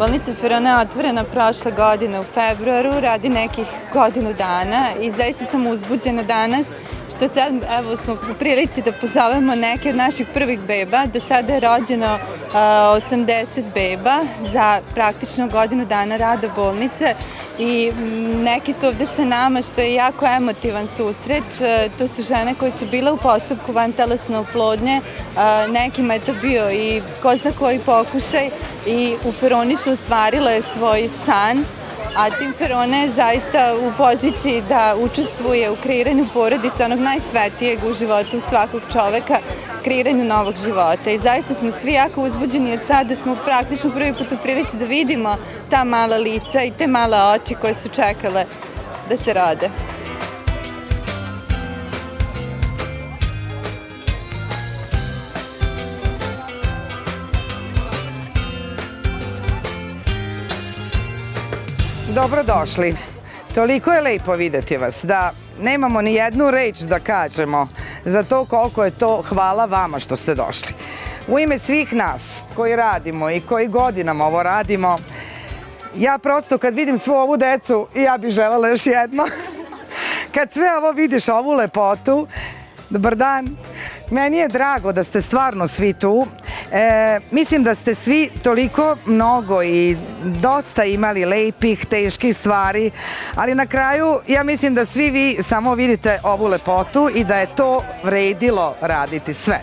Bolnica Ferona je otvorena prošle godine u februaru, radi nekih godinu dana i zaista sam uzbuđena danas što sad smo u prilici da pozovemo neke od naših prvih beba. Do sada je rođeno 80 beba za praktično godinu dana rada bolnice i neki su ovde sa nama što je jako emotivan susret. To su žene koje su bile u postupku vantelesne oplodnje, nekima je to bio i ko zna koji pokušaj i u Feroni su ostvarile svoj san, a tim Ferona je zaista u poziciji da učestvuje u kreiranju porodice, onog najsvetijeg u životu svakog čoveka, kreiranju novog života. I zaista smo svi jako uzbuđeni jer sada smo praktično prvi put u prilici da vidimo ta mala lica i te male oči koje su čekale da se rode. Dobrodošli. Toliko je lepo videti vas da nemamo ni jednu reč da kažemo za to koliko je to hvala vama što ste došli. U ime svih nas koji radimo i koji godinama ovo radimo, ja prosto kad vidim svu ovu decu, ja bih želela još jedno. Kad sve ovo vidiš, ovu lepotu, dobar dan, meni je drago da ste stvarno svi tu. Mislim da ste svi toliko mnogo i dosta imali lepih, teških stvari, ali na kraju ja mislim da svi vi samo vidite ovu lepotu i da je to vredilo raditi sve.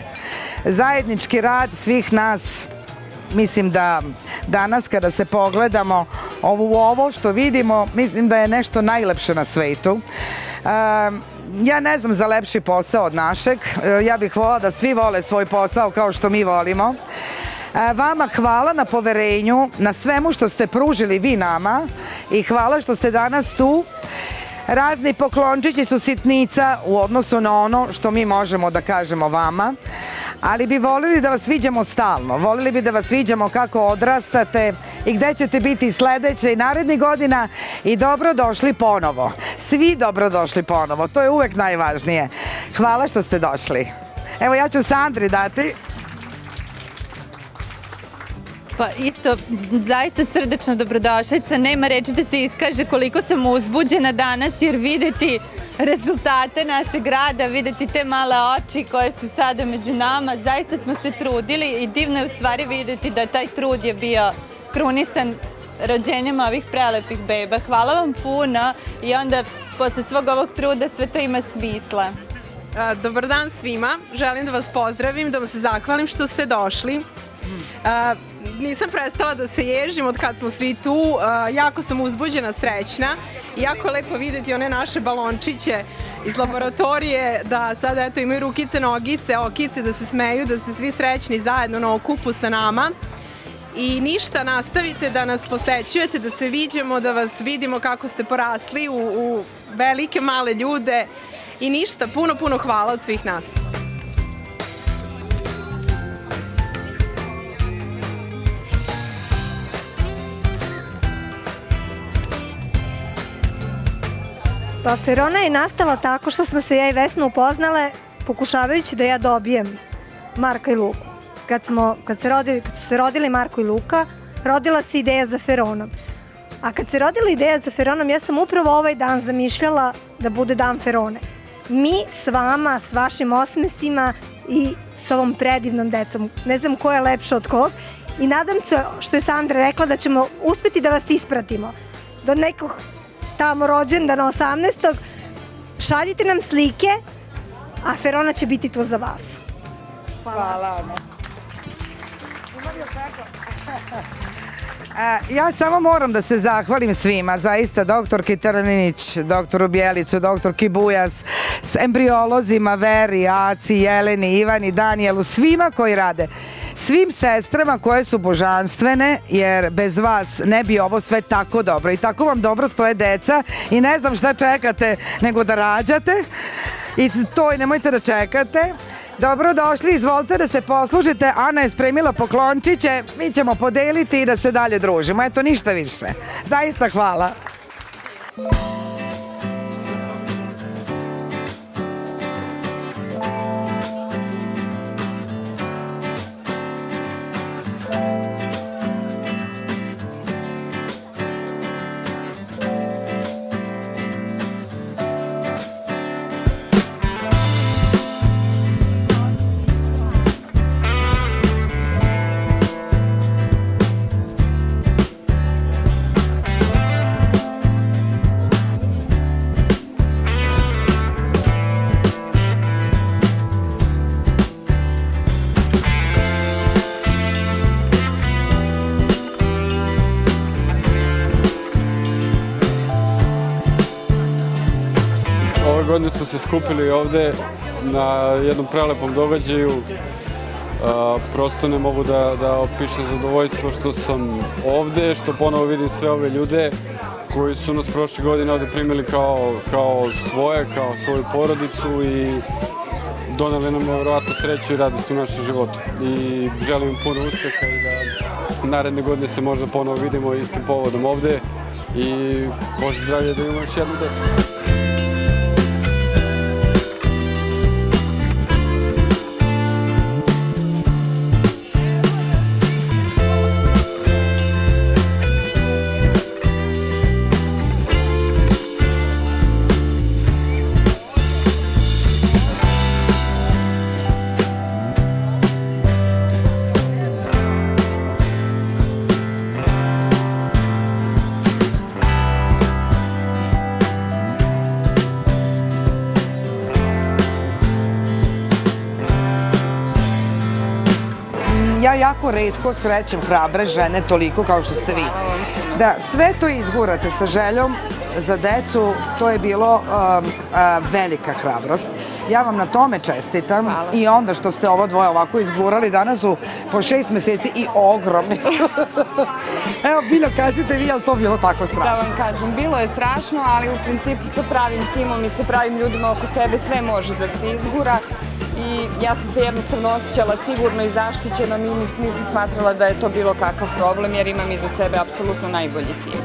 Zajednički rad svih nas, mislim da danas kada se pogledamo ovo što vidimo, mislim da je nešto najlepše na svetu. Ja ne znam za lepši posao od našeg, ja bih voljela da svi vole svoj posao kao što mi volimo. Vama hvala na poverenju, na svemu što ste pružili vi nama i hvala što ste danas tu. Razni poklončići su sitnica u odnosu na ono što mi možemo da kažemo vama, ali bi volili da vas viđamo stalno, volili bi da vas viđamo kako odrastate i gde ćete biti sledeće i narednih godina i dobrodošli ponovo. Svi dobrodošli ponovo, to je uvek najvažnije. Hvala što ste došli. Evo ja ću Sandri dati. Pa isto, zaista srdečna dobrodošlica, nema reči da se iskaže koliko sam uzbuđena danas jer videti rezultate našeg rada, videti te male oči koje su sada među nama, zaista smo se trudili i divno je u stvari videti da taj trud je bio krunisan rođenjem ovih prelepih beba. Hvala vam puno i onda posle svog ovog truda sve to ima smisla. Dobar dan svima, želim da vas pozdravim, da vam se zahvalim što ste došli. Nisam prestala da se ježim od kad smo svi tu, jako sam uzbuđena, srećna i jako je lepo videti one naše balončiće iz laboratorije da sad eto imaju rukice, nogice, okice, da se smeju, da ste svi srećni zajedno na okupu sa nama i ništa, nastavite da nas posećujete, da se viđemo, da vas vidimo kako ste porasli u velike male ljude i ništa, puno hvala od svih nas. Pa Ferona je nastala tako što smo se ja i Vesna upoznale pokušavajući da ja dobijem Marka i Luku. Kad su se rodili Marko i Luka, rodila se ideja za Feronom. A kad se rodila ideja za Feronom, ja sam upravo ovaj dan zamišljala da bude dan Ferone. Mi s vama, s vašim osmesima i s ovom predivnom decom. Ne znam ko je lepša od kog. I nadam se, što je Sandra rekla, da ćemo uspeti da vas ispratimo. Do nekog tamo rođendana 18. Šaljite nam slike, a Ferona će biti tu za vas. Hvala. Ja samo moram da se zahvalim svima, zaista doktorki Trninić, doktoru Bjelicu, doktorki Bujas, s embriolozima Veri, Aci, Jeleni, Ivani, Danijelu, svima koji rade. Svim sestrama koje su božanstvene, jer bez vas ne bi ovo sve tako dobro. I tako vam dobro stoje deca i ne znam šta čekate nego da rađate. I to i nemojte da čekate. Dobro došli, izvolite da se poslužite. Ana je spremila poklončiće, mi ćemo podeliti i da se dalje družimo. Eto, ništa više. Zaista hvala. ljudi smo se skupili ovde na jednom prelepom događaju. Prosto ne mogu da opišem zadovoljstvo što sam ovde, što ponovo vidim sve ove ljude koji su nas prošle godine ovde primili kao svoje, kao svoju porodicu i doneli nam verovatno sreću i radost u našem životu. I želim puno uspeha i da naredne godine se možda ponovo vidimo istim povodom ovde i Bože zdravlje da imamo još jednu dete. Ja jako retko srećem hrabre žene toliko kao što ste vi. Da sve to izgurate sa željom za decu, to je bilo velika hrabrost. Ja vam na tome čestitam i onda što ste ovo dvoje ovako izgurali, danas su po 6 meseci i ogromni su. Evo, Biljo, kažete vi, je li to bilo tako strašno? Da vam kažem, bilo je strašno, ali u principu sa pravim timom i sa pravim ljudima oko sebe sve može da se izgura. I ja sam se jednostavno osjećala sigurno i zaštićeno i nisam smatrala da je to bilo kakav problem jer imam iza sebe apsolutno najbolji tim.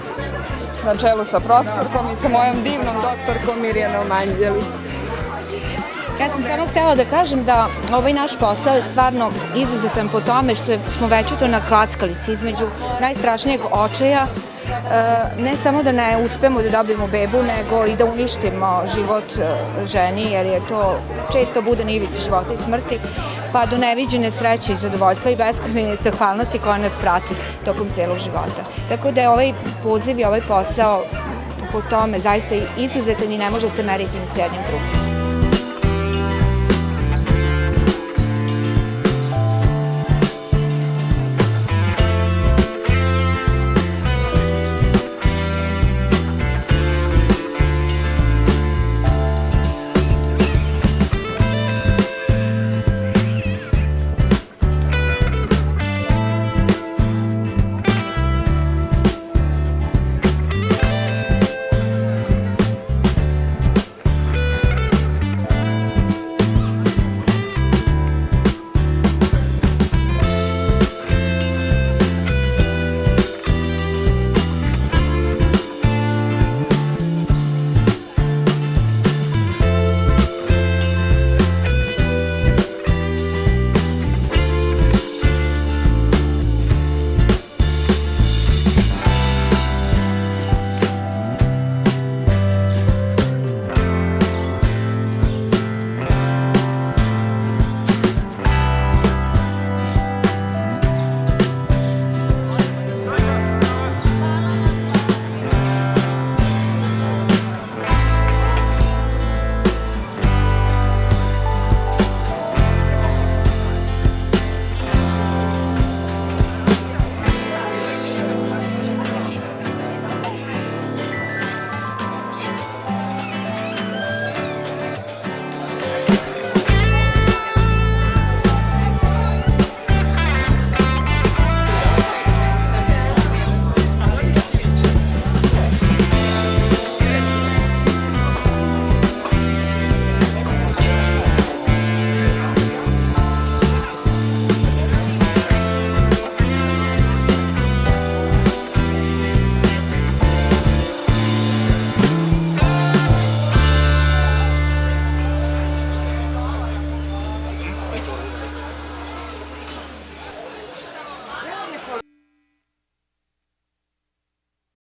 Na čelu sa profesorkom i sa mojom divnom doktorkom Mirjanom Anđelić. Ja sam samo htela da kažem da ovaj naš posao je stvarno izuzetan po tome što smo večito na klackalici između najstrašnijeg očaja, ne samo da ne uspemo da dobijemo bebu, nego i da uništimo život ženi, jer je to često bude na ivici života i smrti, pa do neviđene sreće i zadovoljstva i beskrajne zahvalnosti koja nas prati tokom celog života. Tako da je ovaj poziv i ovaj posao po tome zaista izuzetan i ne može se meriti ni s jednim drugim.